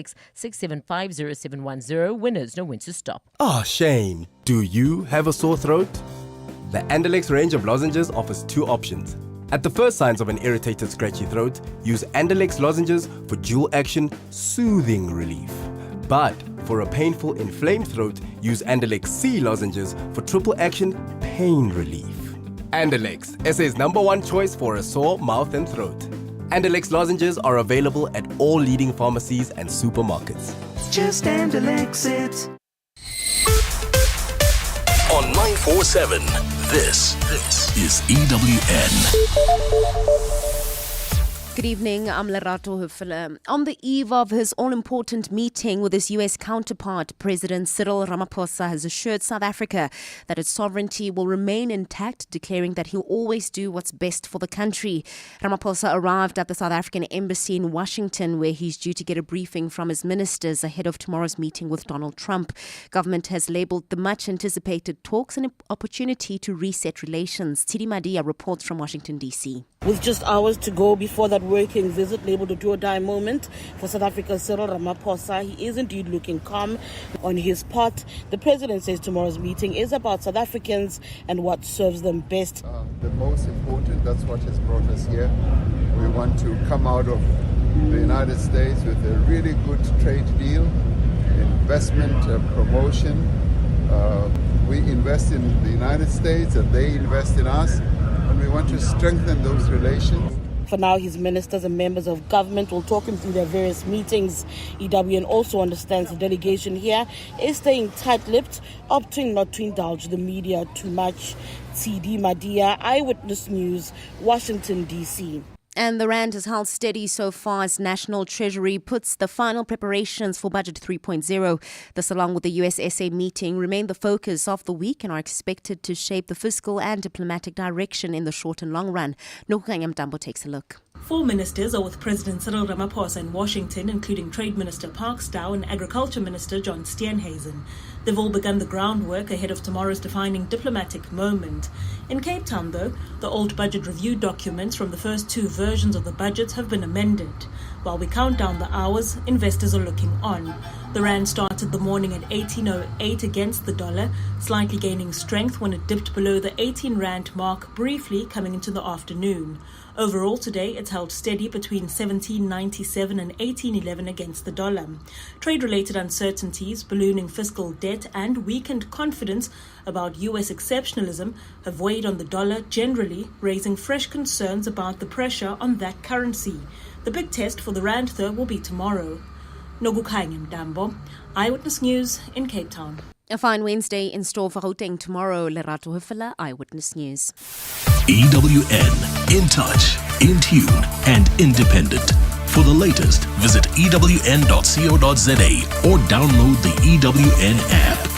6750710. Winners know when to stop. Oh, Shane, do you have a sore throat? The Andalex range of lozenges offers two options. At the first signs of an irritated, scratchy throat, use Andalex lozenges for dual action, soothing relief. But for a painful, inflamed throat, use Andalex C lozenges for triple action, pain relief. Andalex, SA's #1 choice for a sore mouth and throat. Andalex lozenges are available at all leading pharmacies and supermarkets. Just Andalex it. On 947, this is EWN. Good evening, I'm Lerato Hufela. On the eve of his all-important meeting with his US counterpart, President Cyril Ramaphosa has assured South Africa that its sovereignty will remain intact, declaring that he'll always do what's best for the country. Ramaphosa arrived at the South African embassy in Washington, where he's due to get a briefing from his ministers ahead of tomorrow's meeting with Donald Trump. Government has labelled the much-anticipated talks an opportunity to reset relations. Tidi Madia reports from Washington, D.C. With just hours to go before that working visit labelled a do-or-die moment for South Africa's Cyril Ramaphosa, he is indeed looking calm. On his part, the president says tomorrow's meeting is about South Africans and what serves them best. The most important, that's what has brought us here. We want to come out of the United States with a really good trade deal, investment, promotion. We invest in the United States and they invest in us. And we want to strengthen those relations. For now, his ministers and members of government will talk him through their various meetings. EWN also understands the delegation here is staying tight-lipped, opting not to indulge the media too much. TD Madia, Eyewitness News, Washington, D.C. And the rand has held steady so far as National Treasury puts the final preparations for Budget 3.0. This, along with the US-SA meeting, remain the focus of the week and are expected to shape the fiscal and diplomatic direction in the short and long run. Nokukanya Mtambo takes a look. 4 ministers are with President Cyril Ramaphosa in Washington, including Trade Minister Park Stow and Agriculture Minister John Steenhuisen. They've all begun the groundwork ahead of tomorrow's defining diplomatic moment. In Cape Town, though, the old budget review documents from the first 2 versions of the budget have been amended. While we count down the hours, investors are looking on. The rand started the morning at 18.08 against the dollar, slightly gaining strength when it dipped below the 18 rand mark briefly coming into the afternoon. Overall today, it's held steady between 17.97 and 18.11 against the dollar. Trade-related uncertainties, ballooning fiscal debt and weakened confidence about US exceptionalism have weighed on the dollar generally, raising fresh concerns about the pressure on that currency. The big test for the rand, though, will be tomorrow. Nogukanya Mdambo, Eyewitness News in Cape Town. A fine Wednesday in store for Gauteng tomorrow. Lerato Hufela, Eyewitness News. EWN, in touch, in tune, and independent. For the latest, visit ewn.co.za or download the EWN app.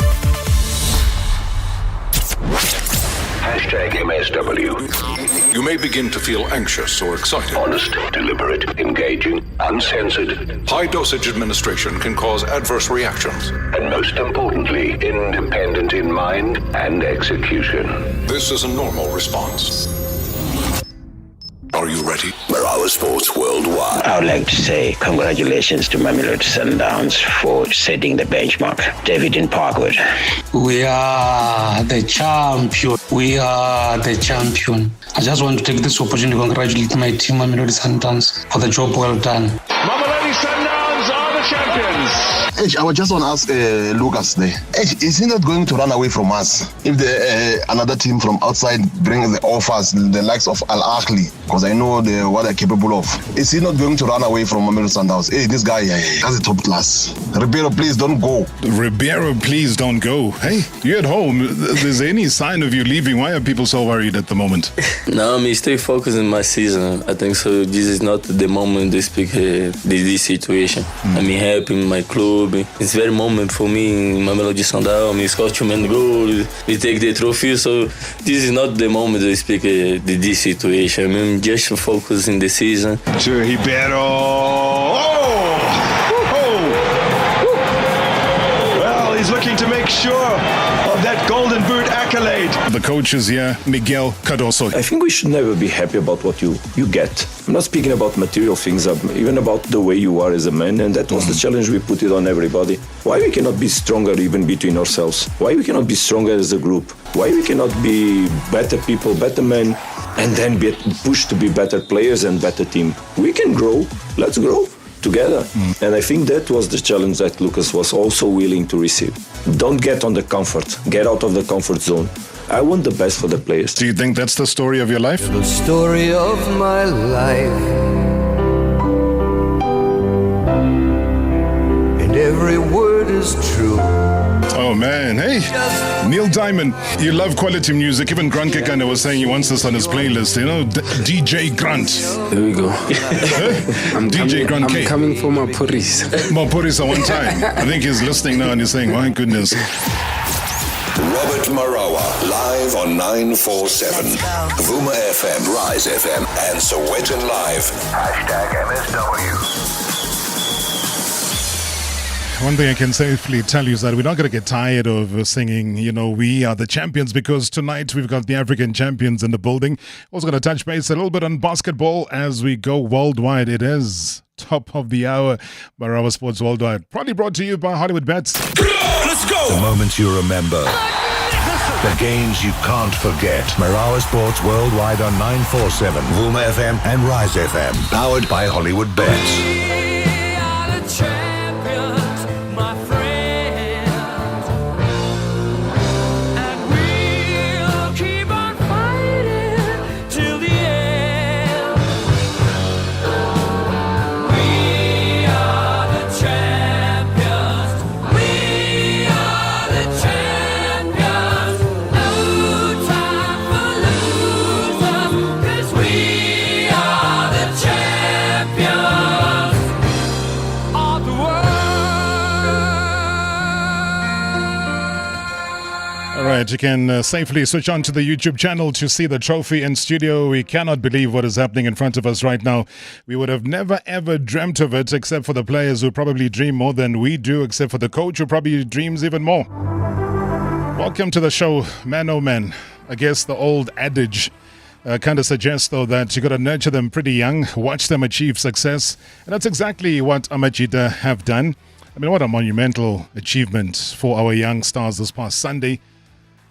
#MSW. You may begin to feel anxious or excited. Honest, deliberate, engaging, uncensored. High dosage administration can cause adverse reactions. And most importantly, independent in mind and execution. This is a normal response. Are you ready? Marawa Sports Worldwide. I would like to say congratulations to Mamelodi Sundowns for setting the benchmark. David in Parkwood. We are the champion. We are the champion. I just want to take this opportunity to congratulate my team, Mamelodi Sundowns, for the job well done. Mamelodi Sundowns are the champions. I was just want to ask Lucas there. Is he not going to run away from us if another team from outside brings the offers, the likes of Al Ahly? Because I know what they're capable of. Is he not going to run away from Mamelodi Sundowns? Hey, this guy has a top class. Ribeiro, please don't go. Ribeiro, please don't go. Hey, you're at home. There's any sign of you leaving? Why are people so worried at the moment? No, I stay focused in my season. I think so. This is not the moment to speak this situation. I'm happy in my club. It's very moment for me in Mamelodi Sundowns. We score 2 men goals. We take the trophy. So this is not the moment to speak this situation. I'm just focused in the season. To Ribeiro. Well, he's looking to make sure of that golden boot accolade. side. The coach is here, Miguel Cardoso. I think we should never be happy about what you get. I'm not speaking about material things, even about the way you are as a man, and that was the challenge we put it on everybody. Why we cannot be stronger even between ourselves? Why we cannot be stronger as a group? Why we cannot be better people, better men, and then be pushed to be better players and better team? We can grow. Let's grow together. And I think that was the challenge that Lucas was also willing to receive. Don't get on the comfort. Get out of the comfort zone. I want the best for the players. Do you think that's the story of your life? The story of my life, and every word is true. Oh man, hey, Neil Diamond, you love quality music. Even Grant Kekana was saying he wants this on his playlist, you know, DJ Grant. There we go. DJ Grant K. I'm coming for my puris. More puris at one time. I think he's listening now and he's saying, my goodness. Robert Marawa, live on 947. Vuma FM, Rise FM, and Sowetan Live. #MSW. One thing I can safely tell you is that we're not going to get tired of singing, you know, we are the champions, because tonight we've got the African champions in the building. Also going to touch base a little bit on basketball as we go worldwide. It is top of the hour, Marawa Sports Worldwide. Probably brought to you by Hollywood Bets. Let's go! The moments you remember. The games you can't forget. Marawa Sports Worldwide on 947, Vuma FM and Rise FM. Powered by Hollywood Bets. You can safely switch on to the YouTube channel to see the trophy in studio. We cannot believe what is happening in front of us right now. We would have never ever dreamt of it, except for the players who probably dream more than we do, except for the coach who probably dreams even more. Welcome to the show, man oh man. I guess the old adage kind of suggests, though, that you got to nurture them pretty young, watch them achieve success. And that's exactly what Amajita have done. I mean, what a monumental achievement for our young stars this past Sunday.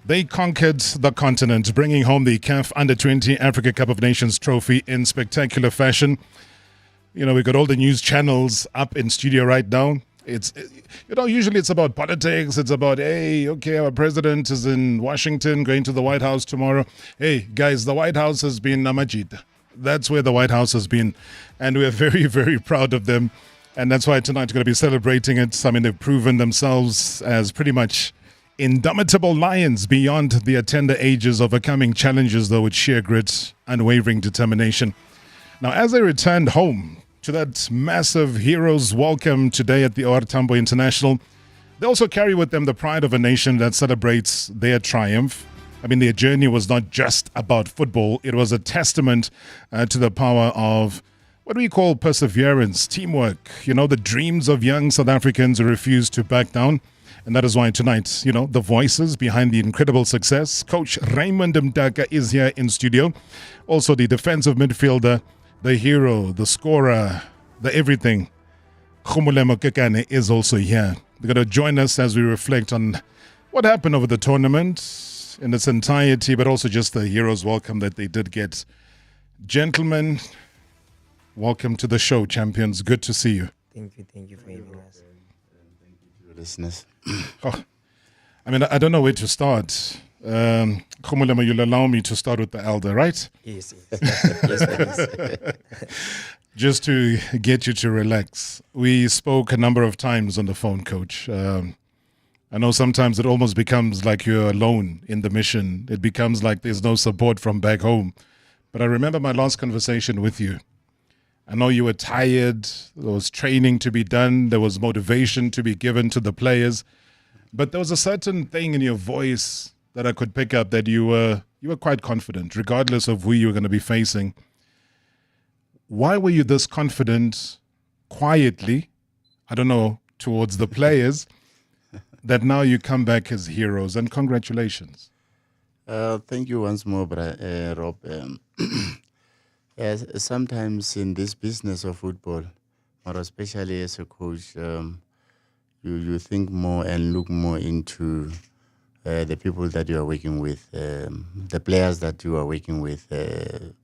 They conquered the continent, bringing home the CAF Under-20 Africa Cup of Nations trophy in spectacular fashion. You know, we've got all the news channels up in studio right now. Usually it's about politics. It's about, hey, okay, our president is in Washington, going to the White House tomorrow. Hey, guys, the White House has been Namajita. That's where the White House has been. And we're very, very proud of them. And that's why tonight we're going to be celebrating it. I mean, they've proven themselves as pretty much indomitable lions beyond their tender ages, overcoming challenges, though, with sheer grit, unwavering determination. Now, as they returned home to that massive heroes' welcome today at the OR Tambo International, they also carry with them the pride of a nation that celebrates their triumph. I mean, their journey was not just about football. It was a testament to the power of what we call perseverance, teamwork, you know, the dreams of young South Africans who refuse to back down. And that is why tonight, you know, the voices behind the incredible success. Coach Raymond Mdaka is here in studio. Also the defensive midfielder, the hero, the scorer, the everything. Khumulemo Kekane is also here. They're going to join us as we reflect on what happened over the tournament in its entirety, but also just the heroes' welcome that they did get. Gentlemen, welcome to the show, champions. Good to see you. Thank you for having us. Listeners. Oh, I mean, I don't know where to start. Khumulemo, you'll allow me to start with the elder, right? Yes, please. Just to get you to relax. We spoke a number of times on the phone, Coach. I know sometimes it almost becomes like you're alone in the mission. It becomes like there's no support from back home. But I remember my last conversation with you. I know you were tired. There was training to be done. There was motivation to be given to the players. But there was a certain thing in your voice that I could pick up that you were quite confident, regardless of who you were going to be facing. Why were you this confident quietly, I don't know, towards the players, that now you come back as heroes? And congratulations. Thank you once more, Rob. Yes, sometimes in this business of football, or especially as a coach, you think more and look more into the people that you are working with, the players that you are working with, the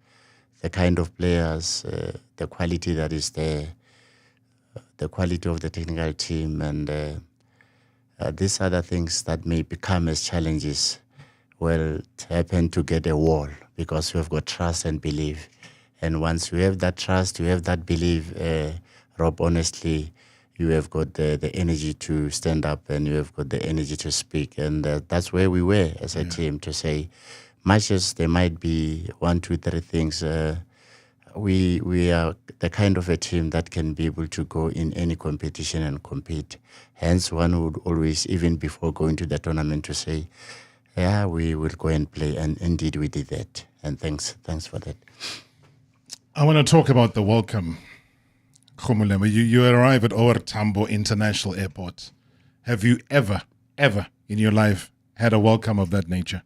kind of players, the quality that is there, the quality of the technical team, and these other things that may become as challenges. Well, it happened to get a wall because you have got trust and belief. And once you have that trust, you have that belief, Rob, honestly, you have got the energy to stand up and you have got the energy to speak. And that's where we were as a team, to say, much as there might be 1, 2, 3 things, we are the kind of a team that can be able to go in any competition and compete. Hence, one would always, even before going to the tournament, to say, yeah, we will go and play. And indeed, we did that. And thanks for that. I want to talk about the welcome. Khumulema, you arrive at OR Tambo International Airport. Have you ever in your life had a welcome of that nature?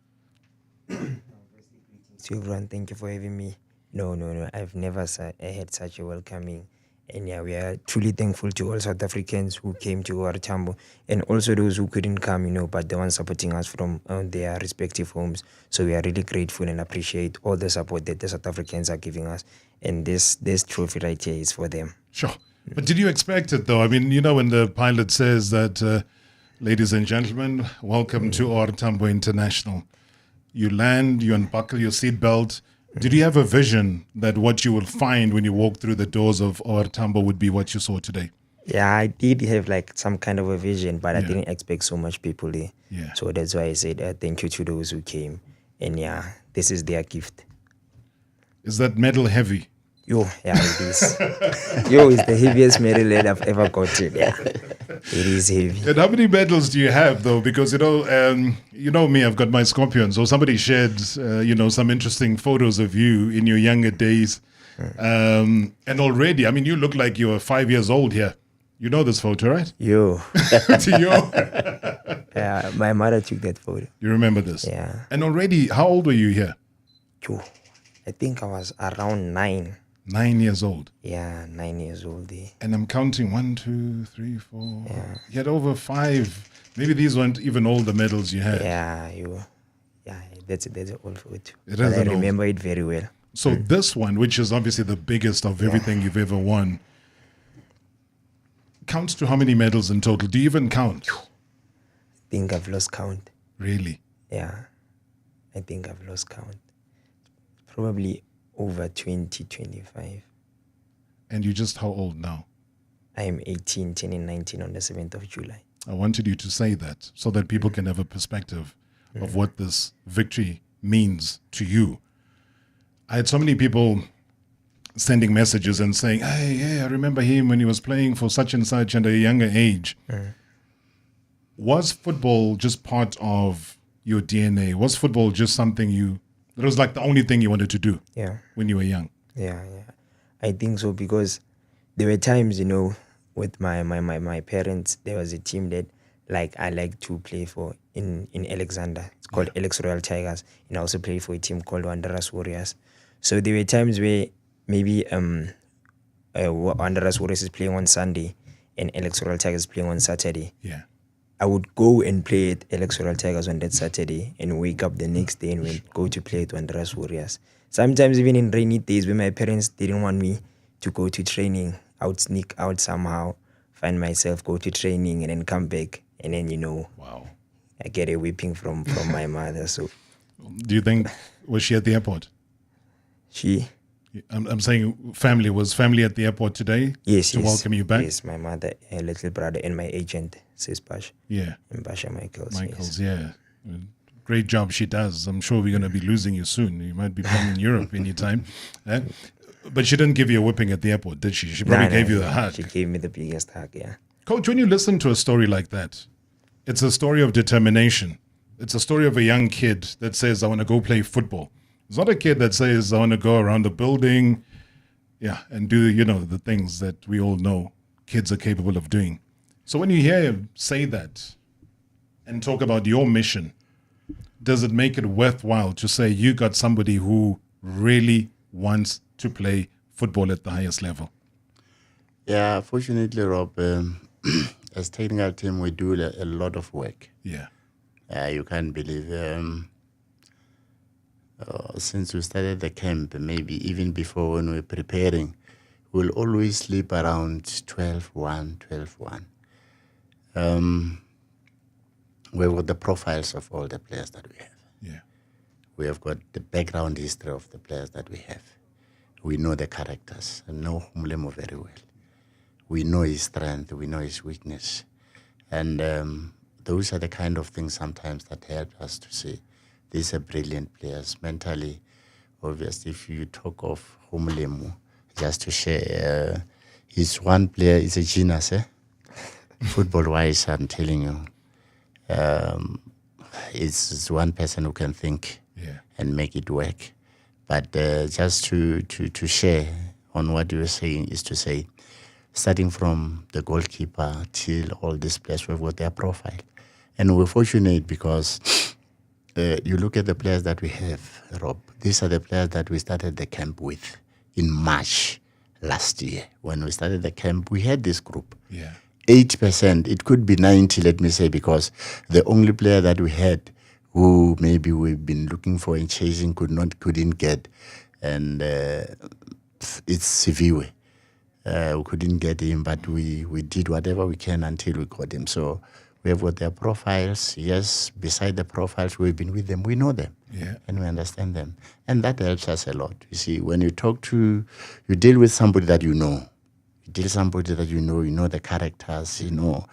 To everyone, thank you for having me. No. I've never had such a welcoming. And yeah, we are truly thankful to all South Africans who came to OR Tambo, and also those who couldn't come, but the ones supporting us from their respective homes. So we are really grateful and appreciate all the support that the South Africans are giving us. And this trophy right here is for them. Sure. But did you expect it, though? I mean, when the pilot says that, ladies and gentlemen, welcome to OR Tambo International. You land, you unbuckle your seatbelt. Did you have a vision that what you will find when you walk through the doors of OR Tambo would be what you saw today? Yeah, I did have some kind of a vision, but I didn't expect so much people there. Yeah. So that's why I said thank you to those who came. And yeah, this is their gift. Is that medal heavy? Yeah, it is. It's the heaviest medal that I've ever gotten. Yeah, it is heavy. And how many medals do you have, though? Because, you know me, I've got my scorpions. So somebody shared, some interesting photos of you in your younger days. And already, I mean, you look like you were 5 years old here. You know this photo, right? Yo. To Yeah, my mother took that photo. You remember this? Yeah. And already, how old were you here? I think I was around 9. 9 years old. Yeah, 9 years old. And I'm counting 1, 2, 3, 4. Yeah. You had over 5. Maybe these weren't even all the medals you had. Yeah, that's an old photo. I remember it very well. So this one, which is obviously the biggest of everything you've ever won, counts to how many medals in total? Do you even count? I think I've lost count. Really? Yeah, I think I've lost count. Probably over 20, 25. And you're just how old now? I am 18, turning 19 on the 7th of July. I wanted you to say that so that people can have a perspective of what this victory means to you. I had so many people sending messages and saying, hey, I remember him when he was playing for such and such at a younger age. Was football just part of your DNA? Was football just something that was like the only thing you wanted to do when you were young? Yeah. I think so, because there were times, with my parents, there was a team that I like to play for in Alexander. It's called Alex Royal Tigers. And I also play for a team called Wanderers Warriors. So there were times where maybe Wanderers Warriors is playing on Sunday and Alex Royal Tigers is playing on Saturday. Yeah. I would go and play at Alex Royal Tigers on that Saturday and wake up the next day and go to play at Wanderers Warriors. Sometimes even in rainy days when my parents didn't want me to go to training, I would sneak out somehow, find myself, go to training and then come back. And then, wow, I get a whipping from my mother. So, do you think, was she at the airport? I'm saying family. Was family at the airport today? Yes. To welcome you back? Yes, my mother, her little brother, and my agent, says Bash. Yeah. And Basha Michaels. Yeah. Great job she does. I'm sure we're going to be losing you soon. You might be playing in Europe anytime. But she didn't give you a whipping at the airport, did she? She probably gave you a hug. She gave me the biggest hug, yeah. Coach, when you listen to a story like that, it's a story of determination. It's a story of a young kid that says, I want to go play football. It's not a kid that says, I want to go around the building, and do, the things that we all know kids are capable of doing. So when you hear him say that and talk about your mission, does it make it worthwhile to say you got somebody who really wants to play football at the highest level? Yeah, fortunately, Rob, as technical team, we do a lot of work. Yeah. You can't believe. Since we started the camp, maybe even before when we were preparing, we'll always sleep around 12-1, 12-1. We've got the profiles of all the players that we have. Yeah. We have got the background history of the players that we have. We know the characters and know Humlemo very well. We know his strength, we know his weakness. And those are the kind of things sometimes that help us to say, these are brilliant players. Mentally, obviously, if you talk of Humlemo, just to share, he's one player, he's a genius, football-wise, I'm telling you. It's one person who can think and make it work. But just to share on what you were saying is to say, starting from the goalkeeper till all these players, we've got their profile. And we're fortunate because you look at the players that we have, Rob, these are the players that we started the camp with in March last year. When we started the camp, we had this group. Yeah. 80%, it could be 90, let me say, because the only player that we had who maybe we've been looking for and chasing couldn't get, and it's Siviwe. We couldn't get him, but we did whatever we can until we got him. So we have got their profiles. Yes, beside the profiles, we've been with them. We know them, and we understand them. And that helps us a lot. You see, when you you deal with somebody that you know. You deal with somebody that you know the characters, you know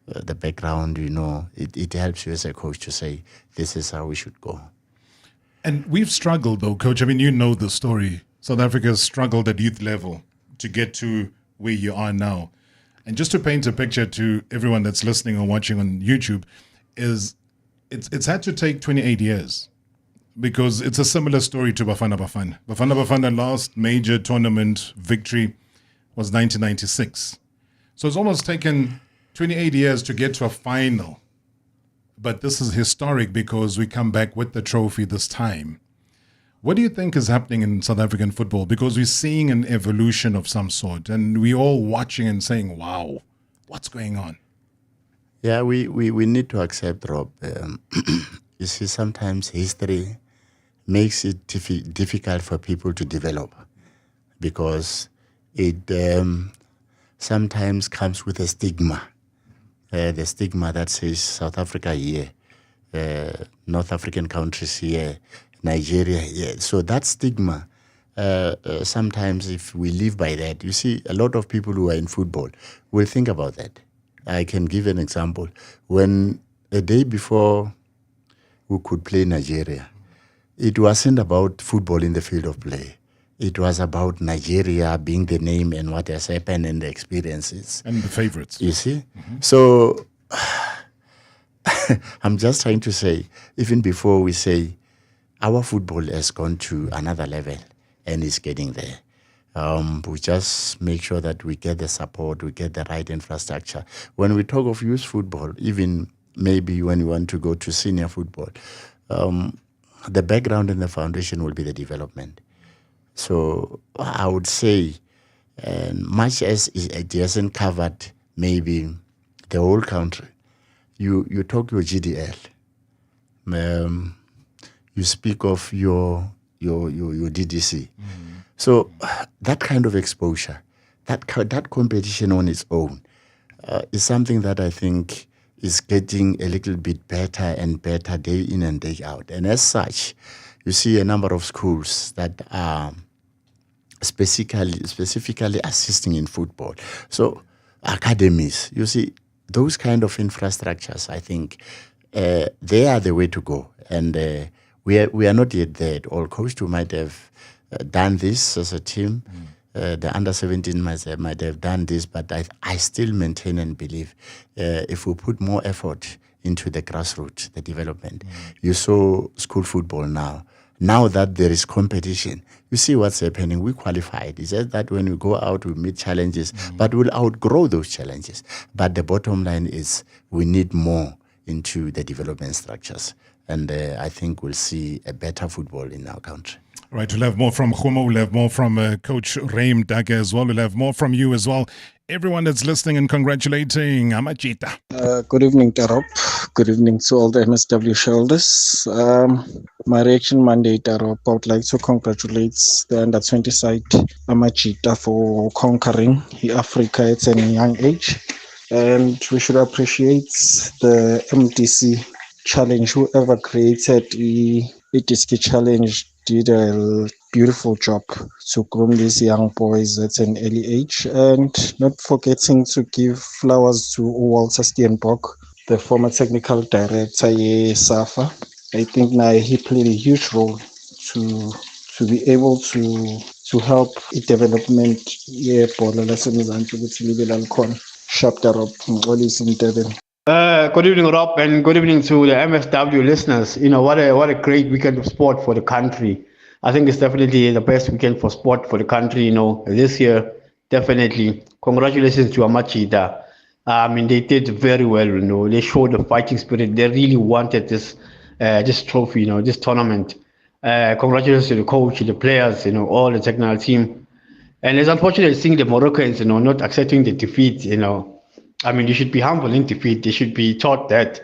the background, you know. It helps you as a coach to say, this is how we should go. And we've struggled, though, Coach. I mean, you know the story. South Africa has struggled at youth level to get to where you are now. And just to paint a picture to everyone that's listening or watching on YouTube, is it's had to take 28 years because it's a similar story to Bafana Bafana. Bafana Bafana last major tournament victory was 1996. So it's almost taken 28 years to get to a final. But this is historic because we come back with the trophy this time. What do you think is happening in South African football? Because we're seeing an evolution of some sort and we're all watching and saying, wow, what's going on? Yeah, we need to accept, Rob. You see, sometimes history makes it difficult for people to develop because it sometimes comes with a stigma. The stigma that says South Africa here, North African countries here, Nigeria here. So that stigma, sometimes if we live by that, you see, a lot of people who are in football will think about that. I can give an example. When a day before we could play Nigeria, it wasn't about football in the field of play. It was about Nigeria being the name and what has happened and the experiences. And the favorites. You see? Mm-hmm. So I'm just trying to say, even before we say our football has gone to another level and is getting there, we just make sure that we get the support, we get the right infrastructure. When we talk of youth football, even maybe when you want to go to senior football, the background and the foundation will be the development. So I would say, much as it hasn't covered maybe the whole country, you talk your GDL, you speak of your DDC. Mm-hmm. So that kind of exposure, that competition on its own, is something that I think is getting a little bit better and better day in and day out. And as such, you see a number of schools that are specifically assisting in football. So academies, you see, those kind of infrastructures, I think they are the way to go. And we are not yet there at all. Coach 2 might have done this as a team. The under-17 might have done this, but I still maintain and believe if we put more effort into the grassroots, the development. You saw school football now. Now that there is competition, you see what's happening. We qualified. It's just that when we go out, we meet challenges, but we'll outgrow those challenges. But the bottom line is we need more into the development structures. and I think we'll see a better football in our country. Right, we'll have more from Khumo, we'll have more from Coach Raim Daga as well, we'll have more from you as well. Everyone that's listening and congratulating Amachita. Good evening, Tarop. Good evening to all the MSW shoulders. My reaction Monday, Tarop, I would like to congratulate the under-20 side Amachita for conquering Africa at a young age. And we should appreciate the MDC challenge. Whoever created the Diski challenge did a beautiful job to groom these young boys at an early age, and not forgetting to give flowers to Walter Steenbok, the former technical director at SAFA. I think now he played a huge role to be able to help the development Good evening, Rob, and good evening to the MSW listeners. You know, what a great weekend of sport for the country. I think it's definitely the best weekend for sport for the country, you know, this year, definitely. Congratulations to Amachita. I mean, they did very well, you know. They showed the fighting spirit. They really wanted this trophy, you know, this tournament. Congratulations to the coach, the players, you know, all the technical team. And it's unfortunate seeing the Moroccans, you know, not accepting the defeat, you know. I mean, you should be humble in defeat. They should be taught that.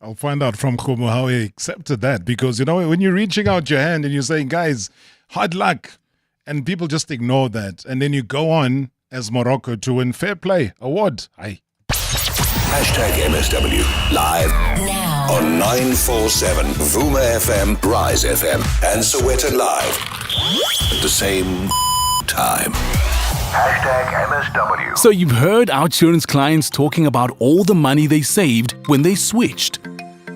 I'll find out from Khumo how he accepted that, because, you know, when you're reaching out your hand and you're saying, guys, hard luck, and people just ignore that, and then you go on as Morocco to win Fair Play Award. Aye. #MSW live now on 947 Vuma FM, Rise FM, and Sowetan Live at the same time. #MSW. So you've heard OUTsurance clients talking about all the money they saved when they switched.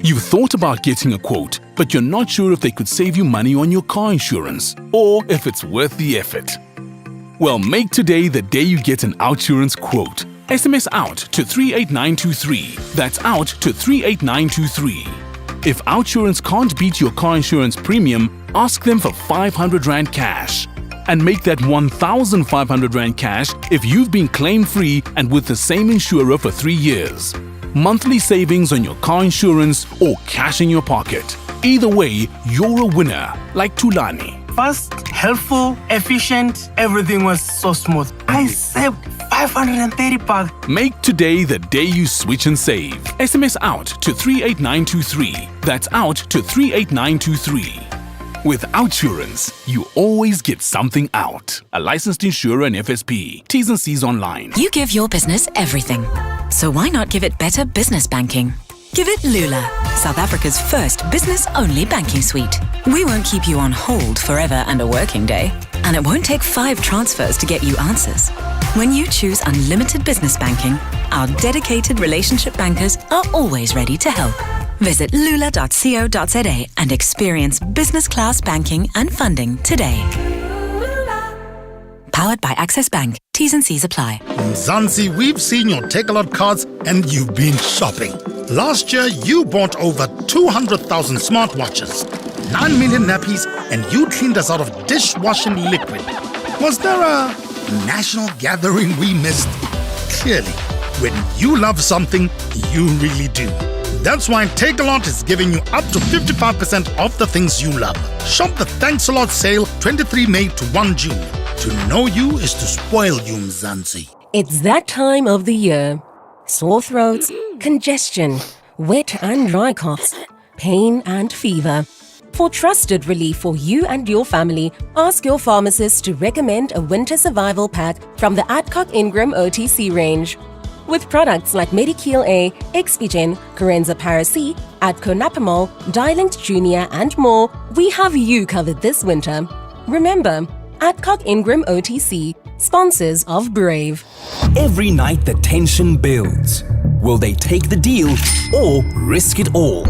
You've thought about getting a quote, but you're not sure if they could save you money on your car insurance or if it's worth the effort. Well, make today the day you get an OUTsurance quote. SMS out to 38923. That's out to 38923. If OUTsurance can't beat your car insurance premium, ask them for 500 Rand cash. And make that 1,500 Rand cash if you've been claim-free and with the same insurer for 3 years. Monthly savings on your car insurance or cash in your pocket. Either way, you're a winner, like Tulani. Fast, helpful, efficient, everything was so smooth. I saved 530 bucks. Make today the day you switch and save. SMS out to 38923. That's out to 38923. With OUTsurance, you always get something out. A licensed insurer and FSP. T's and C's online. You give your business everything. So why not give it better business banking? Give it Lula, South Africa's first business-only banking suite. We won't keep you on hold forever and a working day. And it won't take 5 transfers to get you answers. When you choose unlimited business banking, our dedicated relationship bankers are always ready to help. Visit lula.co.za and experience business class banking and funding today. Powered by Access Bank. T's and C's apply. Zanzi, we've seen your Take-A-Lot cards and you've been shopping. Last year, you bought over 200,000 smartwatches, 9 million nappies, and you cleaned us out of dishwashing liquid. Was there a national gathering we missed? Clearly, when you love something, you really do. That's why Take-A-Lot is giving you up to 55% off the things you love. Shop the Thanks A Lot sale 23 May to 1 June. To know you is to spoil you, Mzansi. It's that time of the year. Sore throats, congestion, wet and dry coughs, pain and fever. For trusted relief for you and your family, ask your pharmacist to recommend a winter survival pack from the Adcock Ingram OTC range. With products like Medikil A, Expigen, Corenza Parac, Adco Napamol, Dilinct Junior and more, we have you covered this winter. Remember, Adcock Ingram OTC, sponsors of Brave. Every night the tension builds. Will they take the deal or risk it all?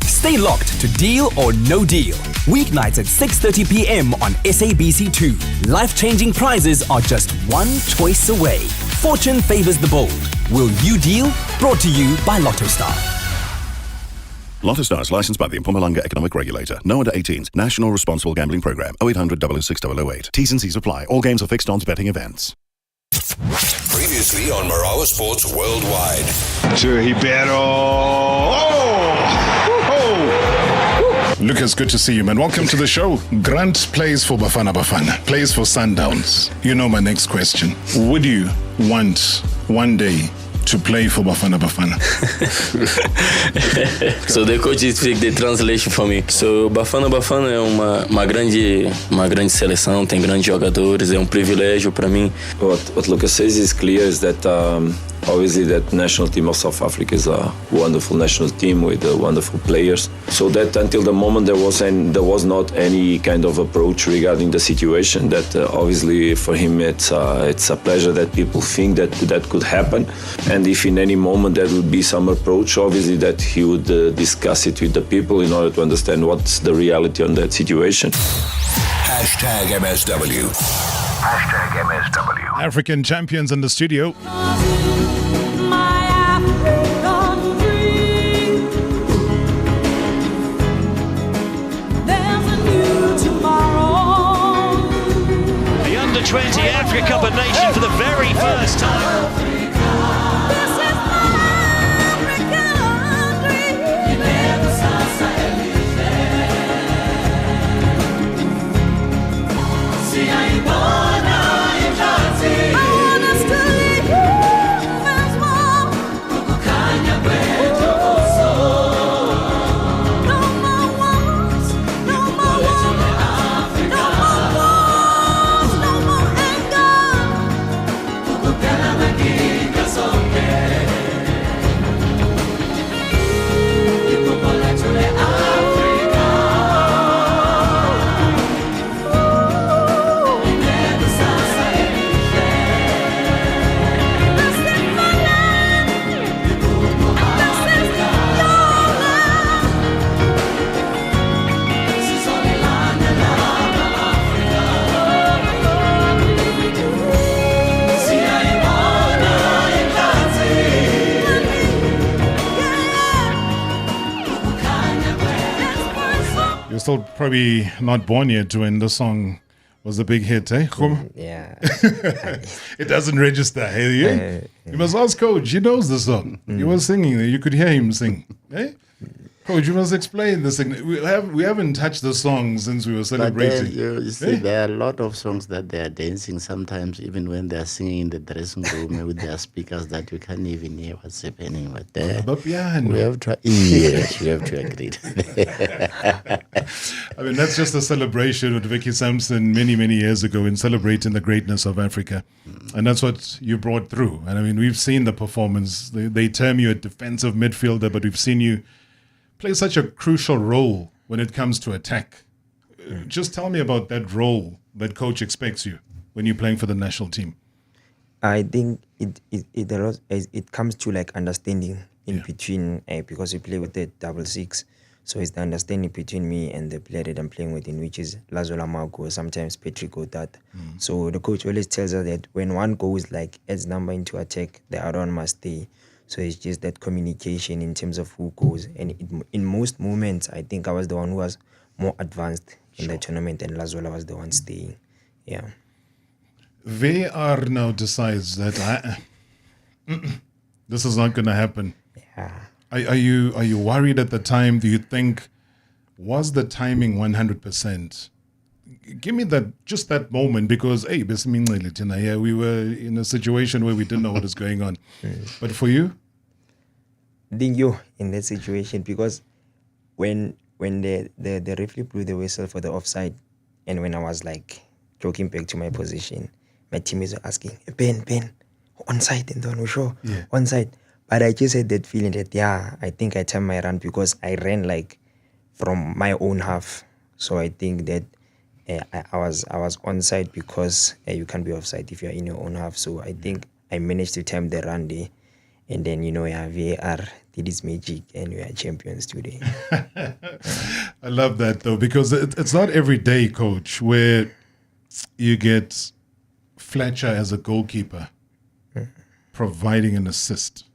Stay locked to Deal or No Deal. Weeknights at 6:30 p.m. on SABC2. Life-changing prizes are just one choice away. Fortune favors the bold. Will you deal? Brought to you by LottoStar. LottoStar is licensed by the Mpumalanga Economic Regulator. No under 18s. National Responsible Gambling Program. 0800 006 008. T's and C's apply. All games are fixed odds betting events. Previously on Marawa Sports Worldwide. To Ribeiro. Oh! Lucas, good to see you, man. Welcome to the show. Grant plays for Bafana Bafana, plays for Sundowns. You know my next question. Would you want one day to play for Bafana Bafana? So the coach speak the translation for me. So Bafana Bafana é uma grande seleção, tem grandes jogadores, é privilégio para mim. What Lucas says is clear is that obviously that national team of South Africa is a wonderful national team with wonderful players. So that until the moment there was not any kind of approach regarding the situation. That obviously for him it's a pleasure that people think that could happen. And if in any moment there would be some approach, obviously that he would discuss it with the people in order to understand what's the reality on that situation. #MSW. #MSW. African champions in the studio. The Under-20 Africa Cup of Nations for the very first time. Still probably not born yet when the song was a big hit, eh? Yeah. It doesn't register, hey? You must ask Coach, he knows the song. He was singing, you could hear him sing. Eh? Coach, you must explain this thing. We haven't touched the song since we were celebrating. But you see, there are a lot of songs that they are dancing sometimes, even when they are singing in the dressing room with their speakers, that you can't even hear what's happening. But we have to, yes, we have to agree. I mean, that's just a celebration with Vicky Sampson many years ago in celebrating the greatness of Africa. And that's what you brought through. And I mean, we've seen the performance. They term you a defensive midfielder, but we've seen you play such a crucial role when it comes to attack. Just tell me about that role that coach expects you when you're playing for the national team. I think it comes to like understanding in between, because we play with the 6-6. So it's the understanding between me and the player that I'm playing with, in which is Lazola Mago, sometimes Patrick Otat. So the coach always tells us that when one goes like adds number into attack, the other one must stay. So it's just that communication in terms of who goes. And in most moments, I think I was the one who was more advanced in the tournament, and Lazola was the one staying. Yeah. VAR now decides that this is not going to happen. Yeah. Are you worried at the time? Do you think, was the timing 100%? Give me just that moment, because we were in a situation where we didn't know what was going on. But for you? Think you in that situation, because when the referee blew the whistle for the offside, and when I was like joking back to my position, my teammates were asking, Ben, onside, and then we sure onside. But I just had that feeling that I think I timed my run, because I ran like from my own half. So I think that I was onside, because you can't be offside if you're in your own half. So I think I managed to time the run there. And then, VAR did its magic, and we are champions today. I love that, though, because it's not every day, Coach, where you get Fletcher as a goalkeeper providing an assist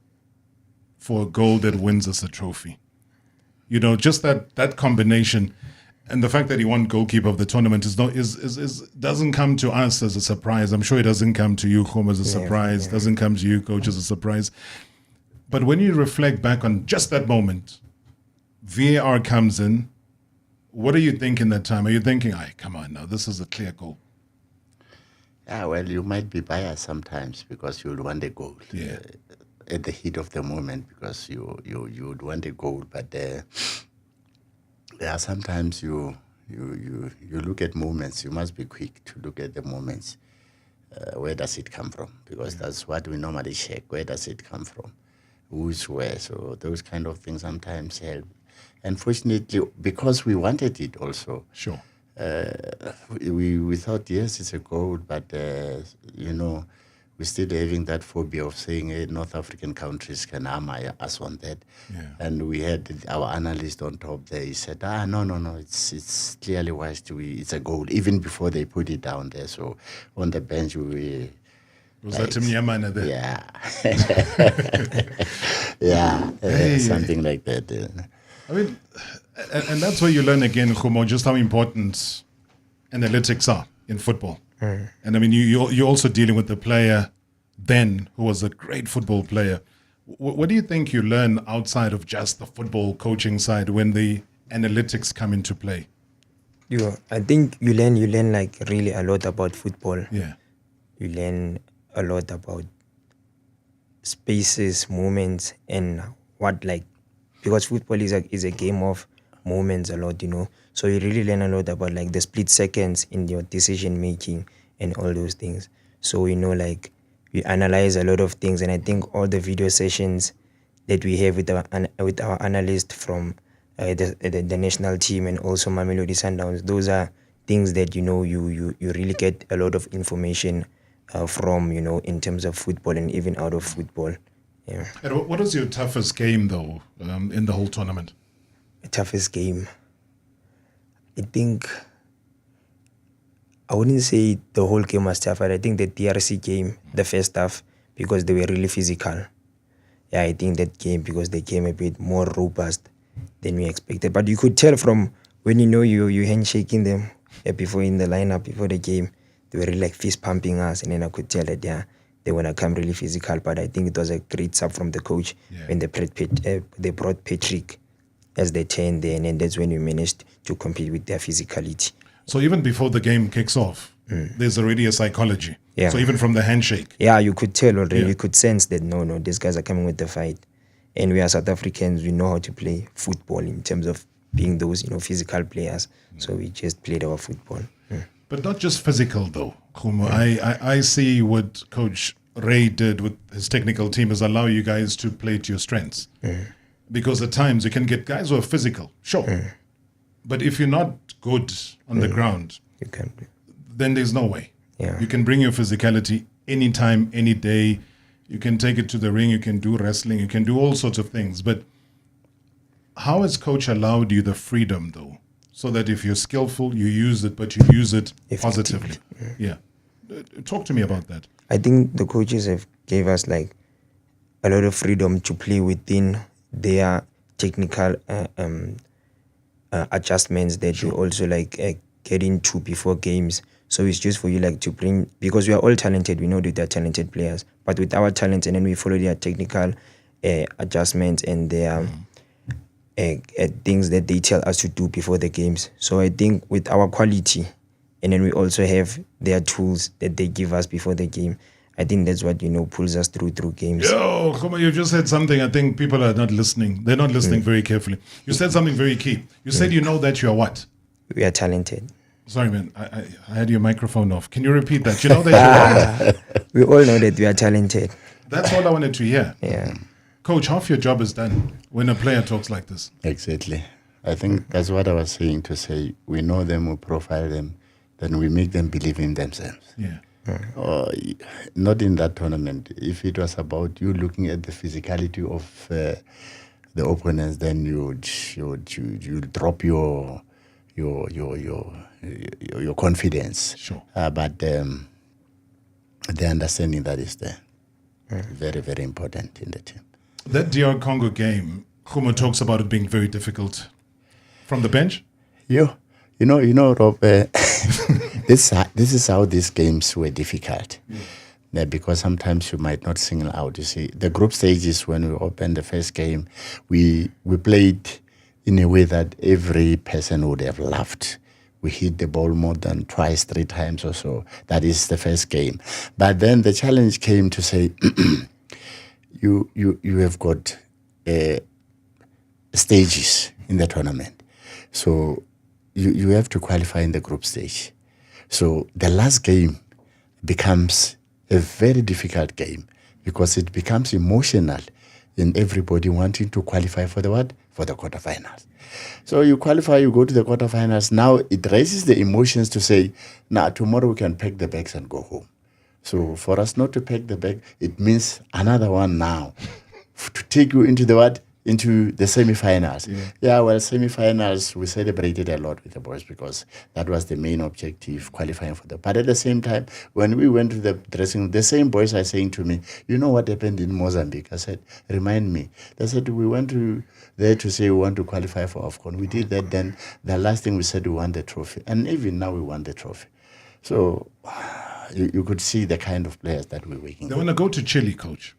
for a goal that wins us a trophy. Just that combination. And the fact that he won goalkeeper of the tournament doesn't come to us as a surprise. I'm sure it doesn't come to you, Khom, as a surprise. Doesn't come to you, Coach, as a surprise. But when you reflect back on just that moment, VAR comes in, What are you thinking that time? Are you thinking, come on now, this is a clear goal? Yeah, well, you might be biased sometimes because you would want a goal. Yeah. At the heat of the moment, because you would want a goal, but sometimes you look at moments. You must be quick to look at the moments. Where does it come from? Because that's what we normally check. Where does it come from? Who's where? So those kind of things sometimes help. And fortunately, because we wanted it also. Sure. We thought, yes, it's a goal, but, we're still having that phobia of saying North African countries can harm us on that. Yeah. And we had our analyst on top there. He said, no, it's clearly wise it's a goal, even before they put it down there. So on the bench, was that Tim Yamana there? Yeah. Something like that. I mean, and that's where you learn again, Khumo, just how important analytics are in football. And I mean, you're also dealing with the player then who was a great football player. What do you think you learn outside of just the football coaching side when the analytics come into play? I think you learn like really a lot about football. Yeah. You learn a lot about spaces, moments, and because football is a game of moments a lot, So you really learn a lot about like the split seconds in your decision making and all those things. So we analyze a lot of things, and I think all the video sessions that we have with our analyst from the national team and also Mamelodi Sundowns, those are things that you really get a lot of information from in terms of football and even out of football. Yeah. And what was your toughest game though in the whole tournament? The toughest game, I think I wouldn't say the whole game was tough, but I think the DRC game, the first half, because they were really physical. Yeah, I think that game, because they came a bit more robust than we expected. But you could tell from when you handshaking them before in the lineup, before the game, they were really like fist pumping us, and then I could tell that they want to come really physical. But I think it was a great sub from the coach when they brought Patrick as the 10 there, and then that's when we managed to compete with their physicality. So even before the game kicks off, there's already a psychology. Yeah. So even from the handshake. Yeah, you could tell already. Yeah. You could sense that, no, these guys are coming with the fight. And we are South Africans, we know how to play football in terms of being those, physical players. So we just played our football. But not just physical, though, Khumo. I see what Coach Ray did with his technical team is allow you guys to play to your strengths. Because at times you can get guys who are physical, sure. But if you're not good on the ground, then there's no way. Yeah. You can bring your physicality anytime, any day. You can take it to the ring. You can do wrestling. You can do all sorts of things. But how has Coach allowed you the freedom, though, so that if you're skillful, you use it, but you use it positively? Yeah. Talk to me about that. I think the coaches have gave us like a lot of freedom to play within their technical adjustments that you also get into before games. So it's just for you to bring, because we are all talented, we know that they're talented players, but with our talent, and then we follow their technical adjustments and their things that they tell us to do before the games. So I think with our quality, and then we also have their tools that they give us before the game, I think that's what, pulls us through games. Yo, come on, you just said something. I think people are not listening. They're not listening very carefully. You said something very key. You said you know that you are what? We are talented. Sorry, man. I had your microphone off. Can you repeat that? You know that you are what? We all know that we are talented. That's all I wanted to hear. Yeah. Coach, half your job is done when a player talks like this. Exactly. I think that's what I was saying to say. We know them, we profile them, then we make them believe in themselves. Yeah. Not in that tournament. If it was about you looking at the physicality of the opponents, then you drop your confidence. Sure. But the understanding that is there, very, very important in the team. That DR Congo game, Khumo talks about it being very difficult. From the bench? You know, Rob. This is how these games were difficult. Yeah, because sometimes you might not single out. You see, the group stages when we opened the first game, we played in a way that every person would have loved. We hit the ball more than twice, 3 times or so. That is the first game. But then the challenge came to say, you have got stages in the tournament. So you have to qualify in the group stage. So the last game becomes a very difficult game because it becomes emotional in everybody wanting to qualify for the what? For the quarterfinals. So you qualify, you go to the quarterfinals. Now it raises the emotions to say, nah, tomorrow we can pack the bags and go home. So for us not to pack the bag, it means another one now to take you into the what? Into the semi-finals. Yeah, well, semi-finals, we celebrated a lot with the boys because that was the main objective, qualifying for the. But at the same time, when we went to the dressing room, the same boys are saying to me, you know what happened in Mozambique? I said, remind me. They said, we went there to say we want to qualify for AFCON. We did that. Then the last thing we said, we won the trophy. And even now we won the trophy. So you could see the kind of players that we're working with. They want to go to Chile, coach.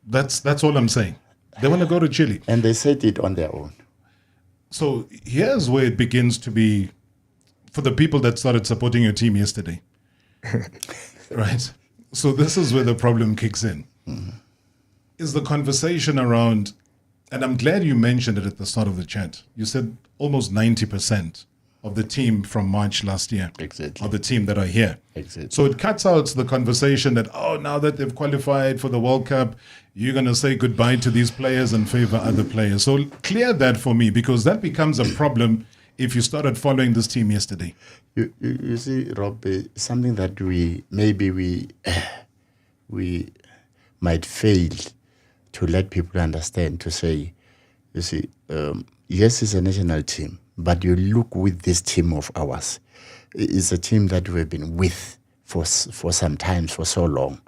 That's all I'm saying. They want to go to Chile. And they said it on their own. So here's where it begins to be for the people that started supporting your team yesterday. Right? So this is where the problem kicks in. Is the conversation around, and I'm glad you mentioned it at the start of the chat. You said almost 90% of the team from March last year are the team that are here. So it cuts out the conversation that, now that they've qualified for the World Cup, you're going to say goodbye to these players and favor other players. So clear that for me, because that becomes a problem if you started following this team yesterday. You see, Rob, something that we might fail to let people understand, to say, you see, yes, it's a national team, but you look with this team of ours. It's a team that we've been with for some time, for so long.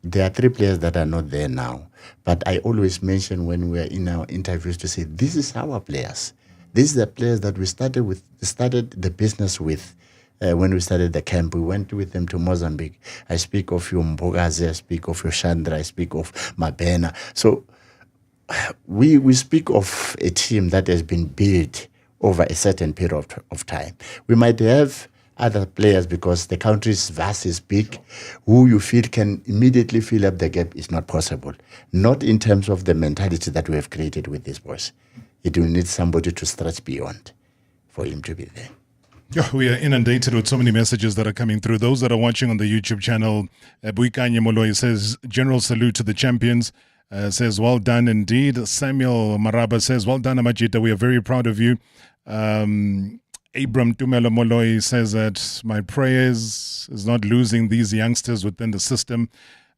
There are 3 players that are not there now. But I always mention when we're in our interviews to say, this is our players. These are the players that we started the business with. When we started the camp, we went with them to Mozambique. I speak of you Mbogazi, I speak of you Chandra, I speak of Mabena. So we speak of a team that has been built over a certain period of time. We might have other players because the country is vast, is big, who you feel can immediately fill up the gap is not possible. Not in terms of the mentality that we have created with these boys. It will need somebody to stretch beyond for him to be there. Yeah, we are inundated with so many messages that are coming through. Those that are watching on the YouTube channel, Buikanye Moloi says, general salute to the champions. Says, well done indeed. Samuel Marawa says, well done, Amajita. We are very proud of you. Abram Tumelo Moloi says that my prayers is not losing these youngsters within the system.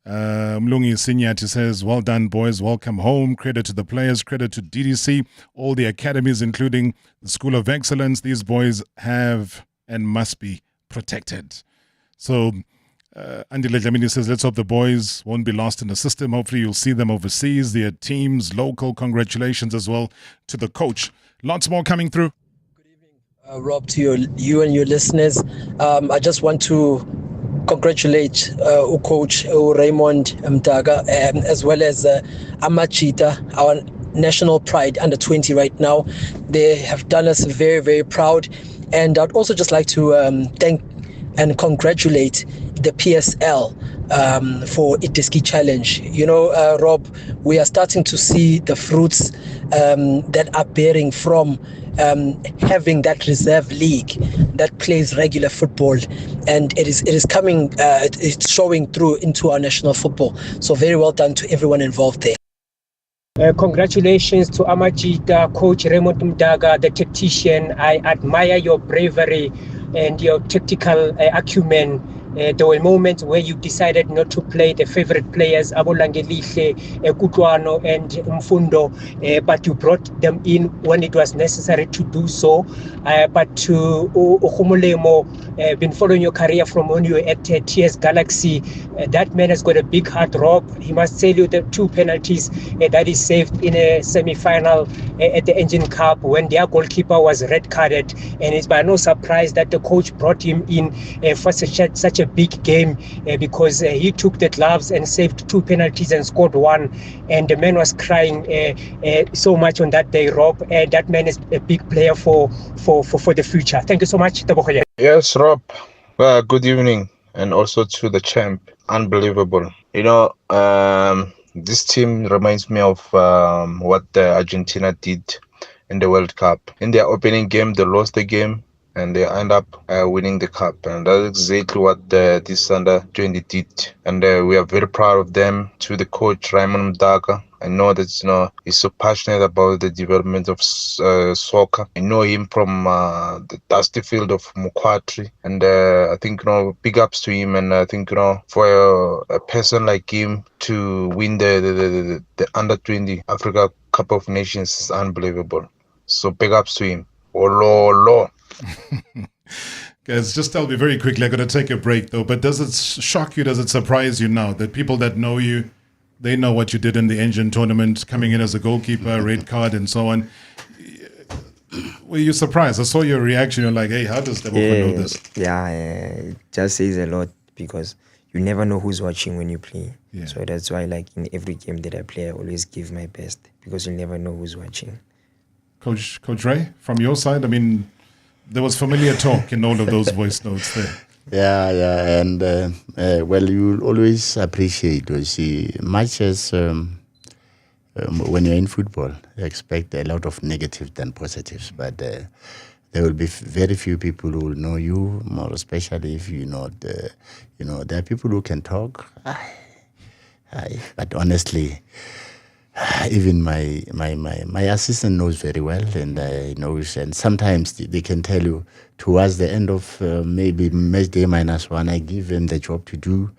Mlungi Sinyati says, well done, boys. Welcome home. Credit to the players. Credit to DDC. All the academies, including the School of Excellence. These boys have and must be protected. So, Andy Lejamini says, let's hope the boys won't be lost in the system. Hopefully you'll see them overseas, their teams, local. Congratulations as well to the coach. Lots more coming through. Rob, to you and your listeners, I just want to congratulate Coach Raymond Mdaga, as well as Amachita, our national pride under 20 right now. They have done us very, very proud. And I'd also just like to thank and congratulate the PSL for Iteski Challenge. You know, Rob, we are starting to see the fruits that are bearing from having that reserve league that plays regular football, and it is coming, it's showing through into our national football. So very well done to everyone involved there. Congratulations to Amajita, Coach Raymond Mdaga, the tactician. I admire your bravery and your tactical acumen. There were moments where you decided not to play the favorite players, Abolangelihle, Kutwano and Mfundo, but you brought them in when it was necessary to do so. But to Ohumulemo, been following your career from when you were at TS Galaxy, that man has got a big heart, Rob. He must tell you the 2 penalties that he saved in a semi-final at the Engine Cup when their goalkeeper was red-carded. And it's by no surprise that the coach brought him in for such a a big game because he took the gloves and saved 2 penalties and scored 1. And the man was crying so much on that day, Rob. And that man is a big player for the future. Thank you so much. Yes, Rob. Good evening. And also to the champ. Unbelievable. This team reminds me of what Argentina did in the World Cup. In their opening game, they lost the game and they end up winning the cup. And that's exactly what this under-20 did. And we are very proud of them. To the coach, Raymond Mdaga. I know that, he's so passionate about the development of soccer. I know him from the dusty field of Mukwatri. And I think, big ups to him. And I think, for a person like him to win the under-20 Africa Cup of Nations is unbelievable. So big ups to him. Olo. Guys, just tell me very quickly, I'm going to take a break though, but does it shock you, does it surprise you now that people that know you, they know what you did in the Engine tournament, coming in as a goalkeeper, red card and so on? Were you surprised? I saw your reaction, you're like, hey, how does the know this? Yeah, it just says a lot because you never know who's watching when you play. Yeah. So that's why like in every game that I play, I always give my best because you never know who's watching. Coach Ray, from your side, I mean, there was familiar talk in all of those voice notes there. Yeah, and well, you always appreciate, you see, much as when you're in football, you expect a lot of negatives than positives, but there will be very few people who will know you, more especially if you're not, there are people who can talk, but honestly, even my assistant knows very well, and knows, and sometimes they can tell you towards the end of maybe match day -1, I give him the job to do.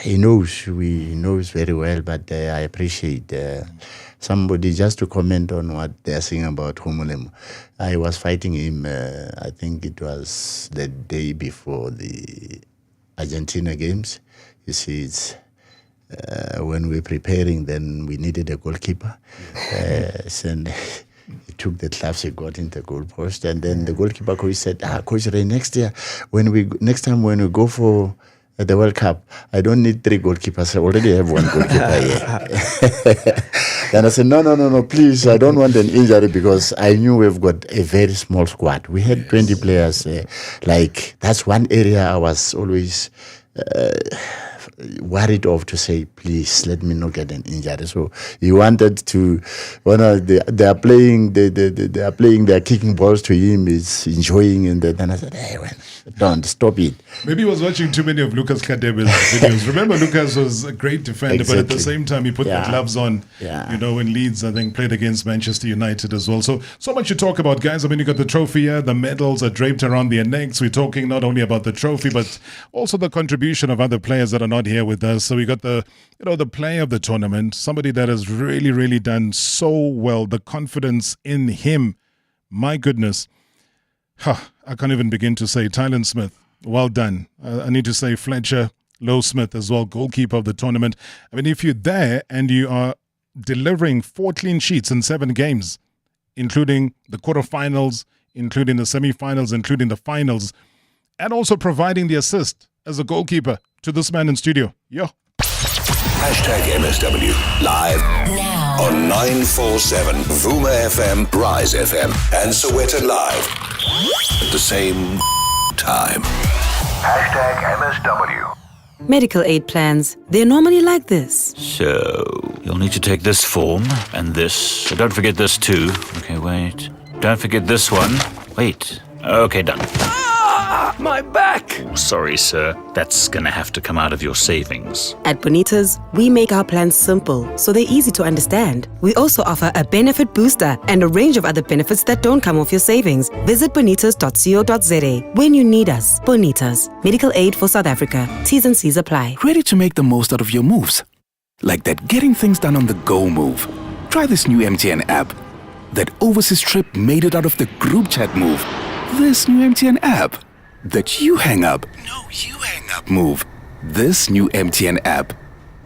He knows very well, but I appreciate somebody just to comment on what they're saying about Humulemo. I was fighting him, I think it was the day before the Argentina games. You see, it's when we were preparing, then we needed a goalkeeper. And he took the gloves, he got in the goal post, and then the goalkeeper coach said, Coach Ray, next time when we go for the World Cup, I don't need 3 goalkeepers. I already have 1 goalkeeper here. And I said, no, please, I don't want an injury because I knew we've got a very small squad. We had 20 players. That's one area I was always worried of, to say, please let me not get an injury. So he wanted to, they are playing their kicking balls to him, is enjoying, and then I said, hey, well, don't stop it. Maybe he was watching too many of Lucas Kadebe's videos. Remember, Lucas was a great defender, but at the same time he put the gloves on. When Leeds, I think, played against Manchester United as well. So much to talk about, guys. I mean, you got the trophy here, the medals are draped around their necks. We're talking not only about the trophy, but also the contribution of other players that are not here with us. So we got the player of the tournament, somebody that has really, really done so well. The confidence in him, my goodness. I can't even begin to say. Tylen Smith, well done. I need to say Fletcher Low Smith as well, goalkeeper of the tournament. I mean, if you're there and you are delivering 4 clean sheets in 7 games, including the quarterfinals, including the semifinals, including the finals, and also providing the assist as a goalkeeper to this man in studio. #MSW live now on 947 Vuma FM, Rise FM, and Sowetan Live at the same time. #MSW. Medical aid plans, they're normally like this. So, you'll need to take this form and this. So don't forget this too. Okay, wait. Don't forget this one. Wait. Okay, done. My back! Sorry, sir. That's gonna have to come out of your savings. At Bonitas, we make our plans simple, so they're easy to understand. We also offer a benefit booster and a range of other benefits that don't come off your savings. Visit bonitas.co.za when you need us. Bonitas, medical aid for South Africa. T's and C's apply. Ready to make the most out of your moves? Like that getting things done on the go move. Try this new MTN app. That overseas trip made it out of the group chat move. This new MTN app. That you hang up. No, you hang up move. This new MTN app.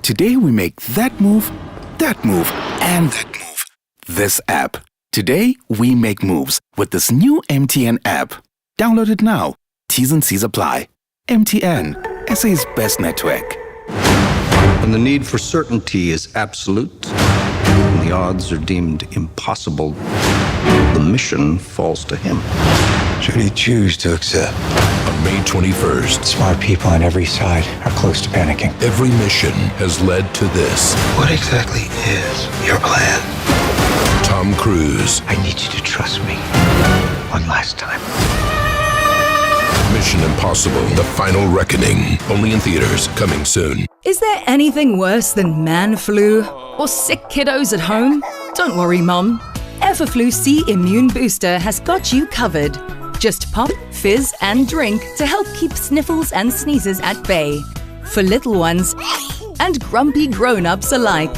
Today we make that move, and that move. This app. Today we make moves with this new MTN app. Download it now. T's and C's apply. MTN, SA's best network. When the need for certainty is absolute, and the odds are deemed impossible, the mission falls to him. Should he choose to accept? On May 21st, Smart people on every side are close to panicking. every mission has led to this. What exactly is your plan? Tom Cruise, I need you to trust me. One last time. Mission Impossible, The Final Reckoning. Only in theaters, coming soon. Is there anything worse than man flu or sick kiddos at home? Don't worry, Mom. Everflu C Immune Booster has got you covered. Just pop, fizz, and drink to help keep sniffles and sneezes at bay. For little ones and grumpy grown-ups alike.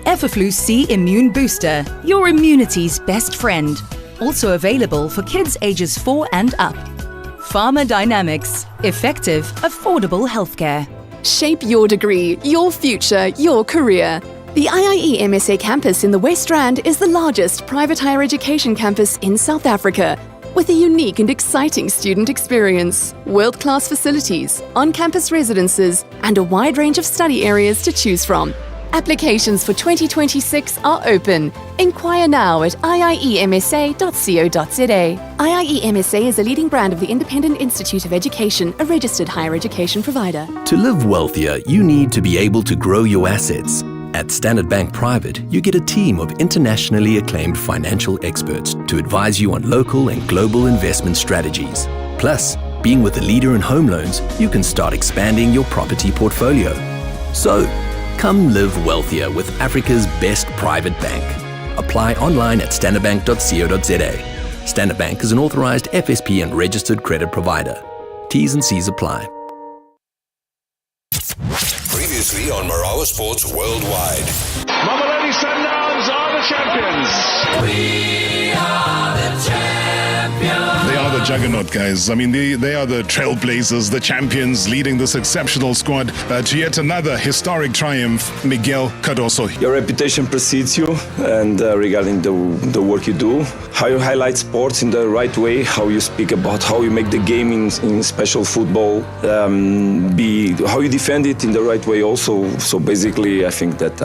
Everflu C Immune Booster, your immunity's best friend. Also available for kids ages 4 and up. Pharmadynamics. Effective, affordable healthcare. Shape your degree, your future, your career. The IIE MSA campus in the West Rand is the largest private higher education campus in South Africa, with a unique and exciting student experience, world-class facilities, on-campus residences, and a wide range of study areas to choose from. Applications for 2026 are open. Inquire now at iiemsa.co.za. IIE MSA is a leading brand of the Independent Institute of Education, a registered higher education provider. To live wealthier, you need to be able to grow your assets. At Standard Bank Private, you get a team of internationally acclaimed financial experts to advise you on local and global investment strategies. Plus, being with a leader in home loans, you can start expanding your property portfolio. So, come live wealthier with Africa's best private bank. Apply online at standardbank.co.za. Standard Bank is an authorized FSP and registered credit provider. T's and C's apply. Previously on Marawa Sports Worldwide. Mamelodi Sundowns are the champions. We are the champions. They are the juggernaut, guys. I mean, they are the trailblazers, the champions, leading this exceptional squad to yet another historic triumph. Miguel Cardoso. Your reputation precedes you, and regarding the work you do, how you highlight sports in the right way, how you speak about how you make the game in special football, how you defend it in the right way also. So basically, I think that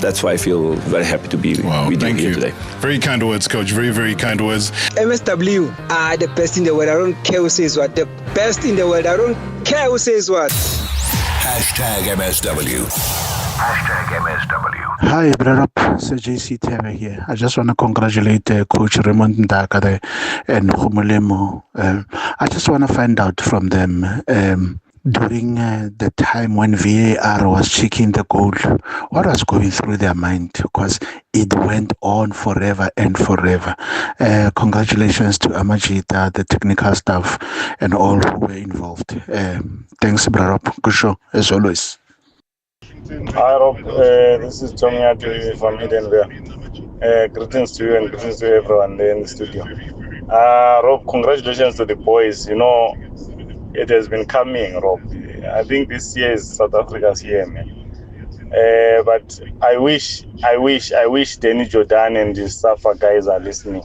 that's why I feel very happy to be with you here today. Very kind words, Coach. Very, very kind words. MSW are the best in the world. I don't care who says what. The best in the world. I don't care who says what. Hashtag MSW. Hashtag MSW. Hi, brother. Sir JC Tebe here. I just want to congratulate Coach Raymond Ndaka and Humulemo. I just want to find out from them during the time when VAR was checking the goal, what was going through their mind? Because it went on forever and forever. Congratulations to Amajita, the technical staff, and all who were involved. Thanks, brother. Good show, as always. Hi, Rob. This is Tommy Adu from Edenville. Greetings to you and greetings to everyone there in the studio. Rob, congratulations to the boys. You know, it has been coming, Rob. I think this year is South Africa's year, man. But I wish Danny Jordan and the Safa guys are listening.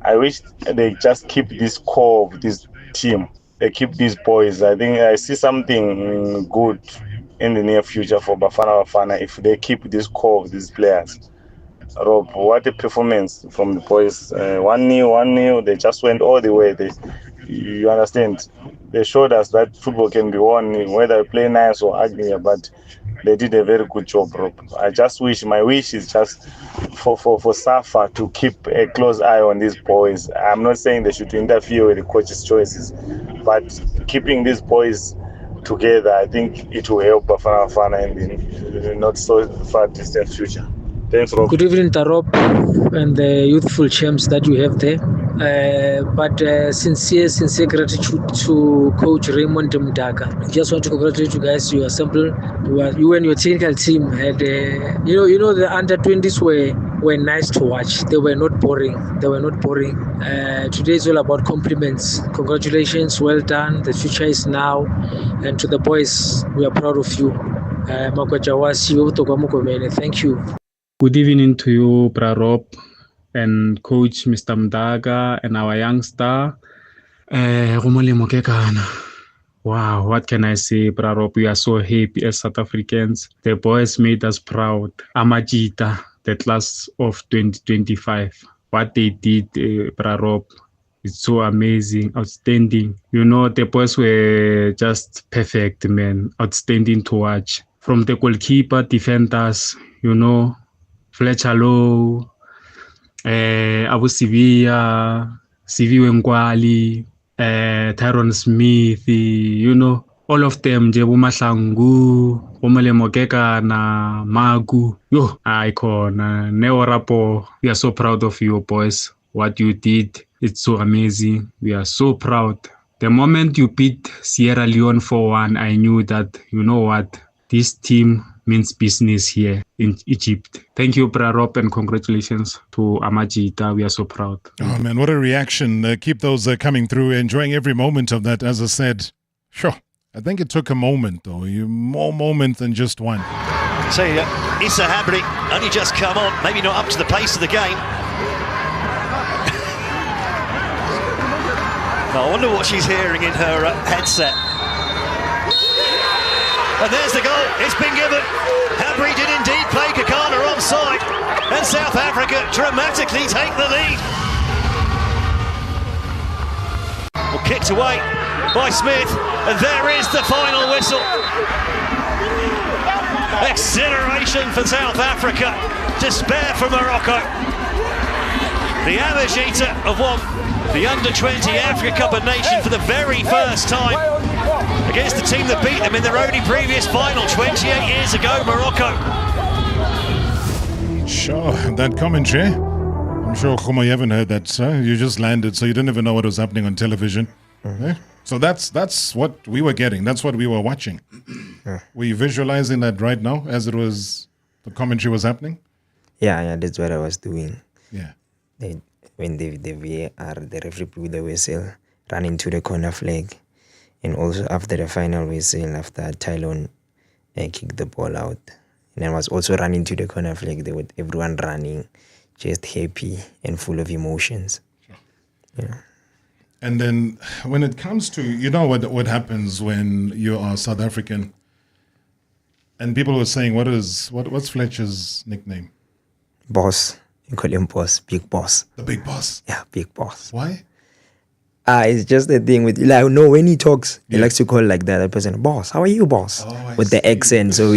I wish they just keep this core of this team. They keep these boys. I think I see something good in the near future for Bafana if they keep this core of these players. Rob, what a performance from the boys. 1-0, they just went all the way. You understand? They showed us that football can be won, whether you play nice or ugly, but they did a very good job, Rob. My wish is just for Safa to keep a close eye on these boys. I'm not saying they should interfere with the coach's choices, but keeping these boys together, I think it will help Bafana in the not so far distant future. Thanks, Rob. Good evening, Tarop, and the youthful champs that you have there. But sincere gratitude to Coach Raymond Mdaka. Just want to congratulate you guys. You assembled. You and your technical team had, you know, the under-20s were nice to watch. They were not boring. Today is all about compliments. Congratulations, well done. The future is now. And to the boys, we are proud of you. Thank you. Good evening to you, Prarop, and Coach Mr. Mdaga, and our youngster, Wow, what can I say, Brarop? We are so happy as South Africans. The boys made us proud. Amajita, the class of 2025. What they did, Brarop, it's so amazing, outstanding. You know, the boys were just perfect, man. Outstanding to watch. From the goalkeeper, defenders, you know, Fletcher Lowe, Abu Sivia, Siviwe Nkwali, Tyron Smith, you know, all of them, Jebu Mahlangu, Omele Mokekana, Magu, yo, icon, Neo Rapo. We are so proud of you, boys. What you did, it's so amazing. We are so proud. The moment you beat Sierra Leone 4-1, I knew that, you know what, this team means business here in Egypt. Thank you, Prarop, and congratulations to Amajita. We are so proud. Oh, man, what a reaction. Keep those coming through. Enjoying every moment of that, as I said. Sure. I think it took a moment, though. More moments than just one. So, Issa Habri only just come on. Maybe not up to the pace of the game. I wonder what she's hearing in her headset. And there's the goal. It's been given. Habri did indeed play Kakana offside. And South Africa dramatically take the lead. Well, kicked away by Smith. And there is the final whistle. Exhilaration for South Africa. Despair for Morocco. The Amajita have won the Under-20 Africa Cup of Nations for the very first time against the team that beat them in their only previous final 28 years ago, Morocco. Sure, that commentary. I'm sure, Khuma, you haven't heard that, sir. You just landed, so you didn't even know what was happening on television. Okay? So that's what we were getting. That's what we were watching. Were you visualizing that right now as it was, the commentary was happening? Yeah, that's what I was doing. Yeah. When the VAR, the referee blew the whistle, ran into the corner flag, and also after the final whistle, after Tylon kicked the ball out, and I was also running to the corner flag. There was everyone running, just happy and full of emotions. Sure. Yeah. And then when it comes to, you know what happens when you are South African, and people were saying, what's Fletcher's nickname? Boss. You call him boss, big boss. The big boss? Yeah, big boss. Why? It's just the thing with, like, no, when he talks, he likes to call like that person, boss, how are you, boss? With the accent. So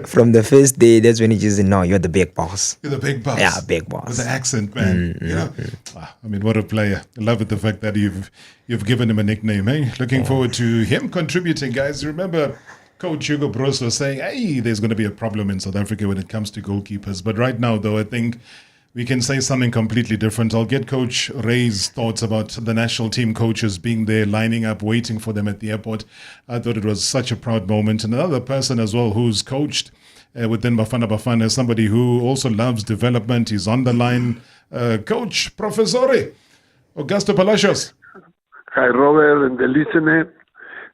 from the first day, that's when he just said, no, you're the big boss. You're the big boss. Yeah, big boss. With the accent, man. You know? Wow, I mean, what a player. I love it, the fact that you've given him a nickname, eh? Looking forward to him contributing, guys. Remember, Coach Hugo Broos was saying, hey, there's going to be a problem in South Africa when it comes to goalkeepers. But right now, though, I think we can say something completely different. I'll get Coach Ray's thoughts about the national team coaches being there, lining up, waiting for them at the airport. I thought it was such a proud moment. And another person as well who's coached within Bafana is somebody who also loves development. He's on the line. Coach Professore Augusto Palacios. Hi, Robert, and the listener.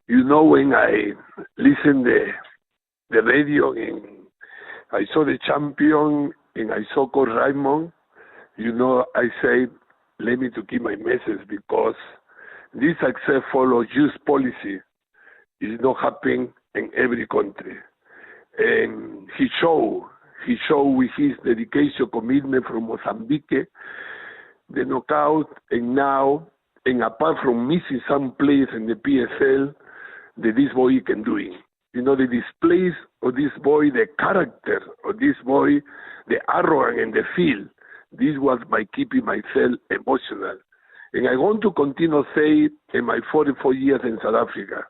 You know, when I listen the radio and I saw the champion and I saw Coach Raymond, you know, I said, let me to keep my message, because this successful just policy is not happening in every country. And he showed with his dedication, commitment from Mozambique, the knockout, and now, and apart from missing some players in the PSL, that this boy can do it. You know, the displays of this boy, the character of this boy, the arrogance and the feel, this was my keeping myself emotional. And I want to continue say in my 44 years in South Africa,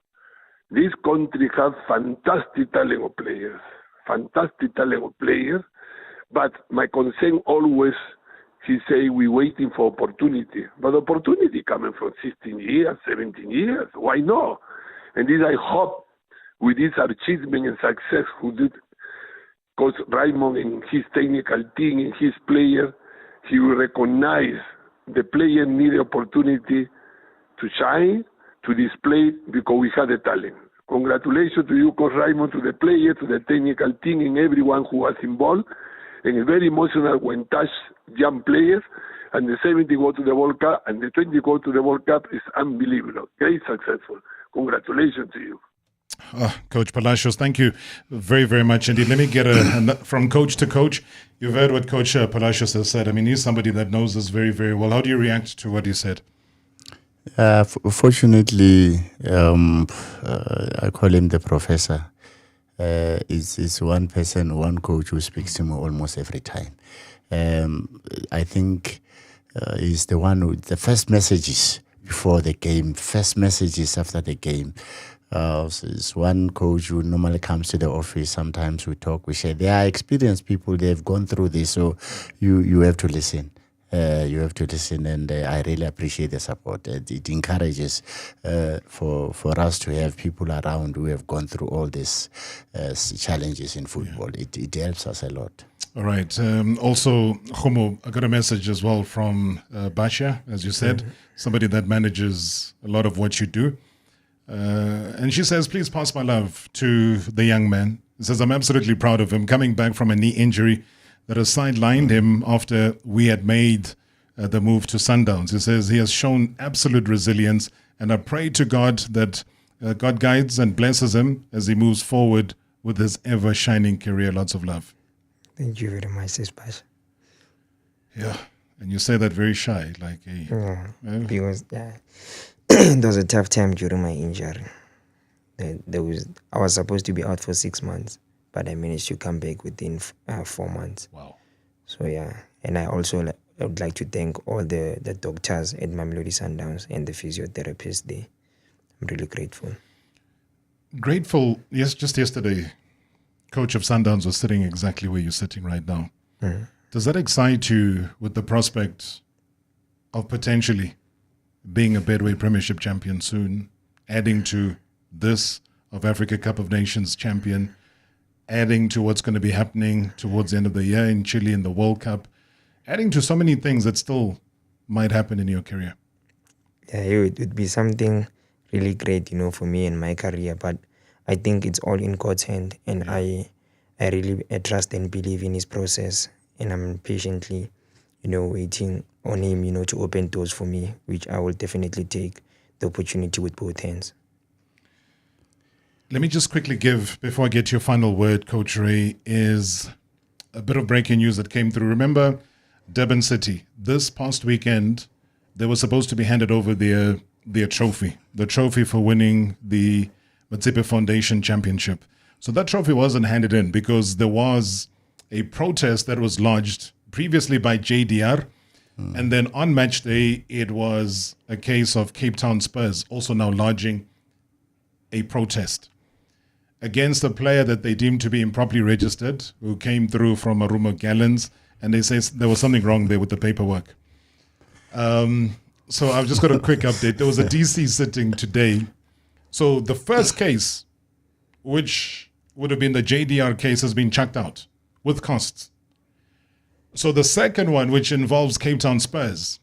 this country has fantastic talent of players, but my concern always, he say, we waiting for opportunity. But opportunity coming from 16 years, 17 years, why not? And this I hope with this achievement and success who did Coach Raymond and his technical team and his player, he will recognize the player need the opportunity to shine, to display, because we have the talent. Congratulations to you, Coach Raymond, to the player, to the technical team, and everyone who was involved. And it's very emotional when touch young players, and the 70 go to the World Cup, and the 20 go to the World Cup is unbelievable. Very successful. Congratulations to you. Coach Palacios, thank you very, very much indeed. Let me get from coach to coach. You've heard what Coach Palacios has said. I mean, he's somebody that knows this very, very well. How do you react to what he said? Fortunately, I call him the professor. Is one person, one coach who speaks to me almost every time. I think he's the one who, the first messages before the game, first messages after the game. It's one coach who normally comes to the office. Sometimes we talk, we share. They are experienced people. They've gone through this, so you have to listen. You have to listen, and I really appreciate the support. It encourages for us to have people around who have gone through all these challenges in football. It helps us a lot. All right. Also, Homo, I got a message as well from Basha, as you said, somebody that manages a lot of what you do. And she says, please pass my love to the young man. She says, I'm absolutely proud of him coming back from a knee injury that has sidelined him after we had made the move to Sundowns. He says he has shown absolute resilience, and I pray to God that God guides and blesses him as he moves forward with his ever-shining career. Lots of love. Thank you very much, Sis Pasha. Yeah, and you say that very shy, like because it was a tough time during my injury. I was supposed to be out for 6 months, but I managed to come back within 4 months. Wow. So yeah, and I would like to thank all the doctors at Mamelodi Sundowns and the physiotherapists there. I'm really grateful. Grateful. Yes, just yesterday, coach of Sundowns was sitting exactly where you're sitting right now. Mm-hmm. Does that excite you with the prospect of potentially being a Bedway Premiership champion soon, adding to this of Africa Cup of Nations champion, adding to what's going to be happening towards the end of the year in Chile in the World Cup, adding to so many things that still might happen in your career? Yeah, it would be something really great, for me and my career, but I think it's all in God's hand, and I really trust and believe in his process, and I'm patiently, waiting on him, to open doors for me, which I will definitely take the opportunity with both hands. Let me just quickly give, before I get your final word, Coach Ray, is a bit of breaking news that came through. Remember, Durban City, this past weekend, they were supposed to be handed over their trophy, the trophy for winning the Motsepe Foundation Championship. So that trophy wasn't handed in because there was a protest that was lodged previously by JDR. And then on match day, it was a case of Cape Town Spurs also now lodging a protest against a player that they deemed to be improperly registered, who came through from Marumo Gallons, and they say there was something wrong there with the paperwork. So I've just got a quick update. There was a DC sitting today. So the first case, which would have been the JDR case, has been chucked out with costs. So the second one, which involves Cape Town Spurs,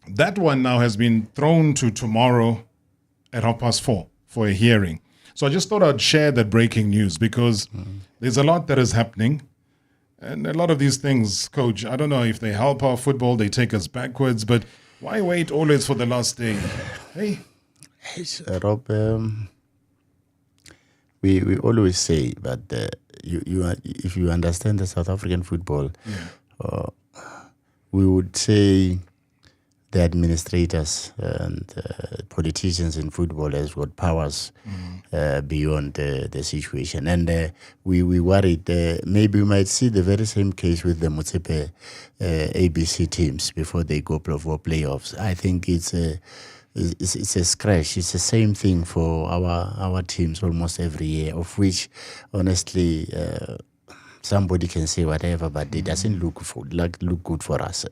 that one now has been thrown to tomorrow at 4:30 for a hearing. So I just thought I'd share that breaking news because there's a lot that is happening. And a lot of these things, Coach, I don't know if they help our football, they take us backwards, but why wait always for the last day? Hey. Rob, we always say that if you understand the South African football, we would say the administrators and politicians in football has got powers beyond the situation. And we worried maybe we might see the very same case with the Motsepe ABC teams before they go for playoffs. I think it's a scratch. It's the same thing for our teams almost every year, of which, honestly, somebody can say whatever, but it doesn't look good for us.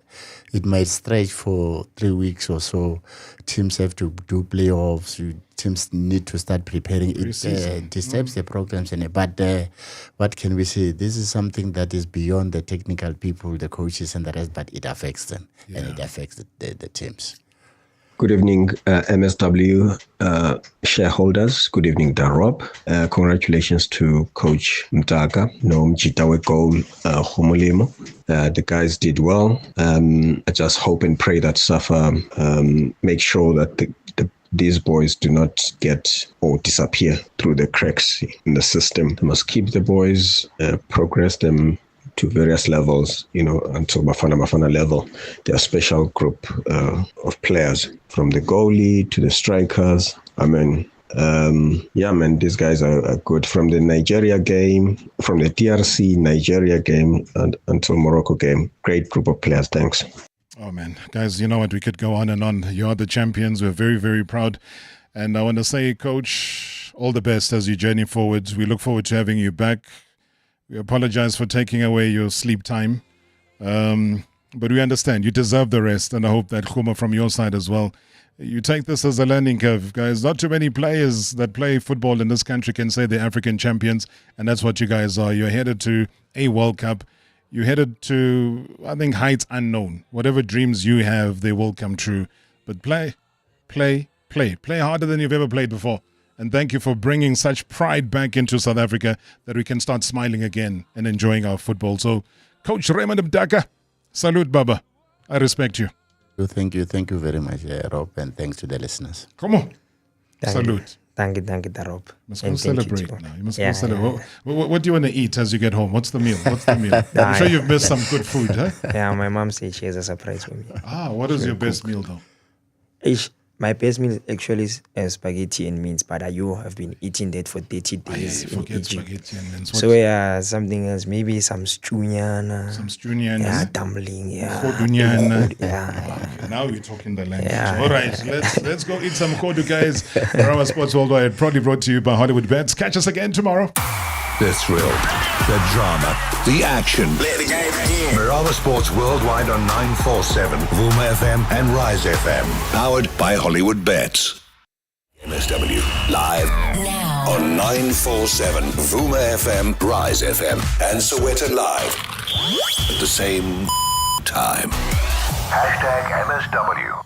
It might stretch for 3 weeks or so. Teams have to do playoffs. Teams need to start preparing. It disturbs the programs. But what can we say? This is something that is beyond the technical people, the coaches and the rest, but it affects them and it affects the teams. Good evening, MSW shareholders. Good evening, Darop. Congratulations to Coach Mtaka. Mjitawe goal, Humulimo. The guys did well. I just hope and pray that SAFA make sure that these boys do not get or disappear through the cracks in the system. They must keep the boys, progress them to various levels, until Bafana level. They're a special group of players, from the goalie to the strikers. These guys are good. From the Nigeria game, from the DRC Nigeria game and until Morocco game. Great group of players. Thanks. Oh man, guys, you know what? We could go on and on. You are the champions. We're very, very proud. And I want to say, Coach, all the best as you journey forward. We look forward to having you back. We apologize for taking away your sleep time. But we understand you deserve the rest. And I hope that, Khuma, from your side as well, you take this as a learning curve, guys. Not too many players that play football in this country can say they're African champions. And that's what you guys are. You're headed to a World Cup. You're headed to, I think, heights unknown. Whatever dreams you have, they will come true. But play harder than you've ever played before. And thank you for bringing such pride back into South Africa that we can start smiling again and enjoying our football. So, Coach Raymond Mdaka, salute, Baba. I respect you. Thank you very much, Rob, and thanks to the listeners. Come on. Salute. Thank you, Rob. You must go celebrate now. You must go celebrate. What do you want to eat as you get home? What's the meal? I'm sure you've missed some good food, huh? Yeah, my mom said she has a surprise for me. What is your best meal, though? My best meal actually is spaghetti and beans, but you have been eating that for 30 days. Forget spaghetti and beans. So something else, maybe some stewnyana. Yeah, dumpling. Yeah. Khodunyana. Now you're talking the language. Yeah. All right, let's go eat some khodu, guys. Marawa Sports Worldwide, proudly brought to you by Hollywood Bets. Catch us again tomorrow. The thrill, the drama, the action. Play the game again. Marawa Sports Worldwide on 947, Vuma FM and Rise FM. Powered by Hollywood Bets. MSW live now on 947, Vuma FM, Rise FM, and Soweto Live at the same time. #MSW.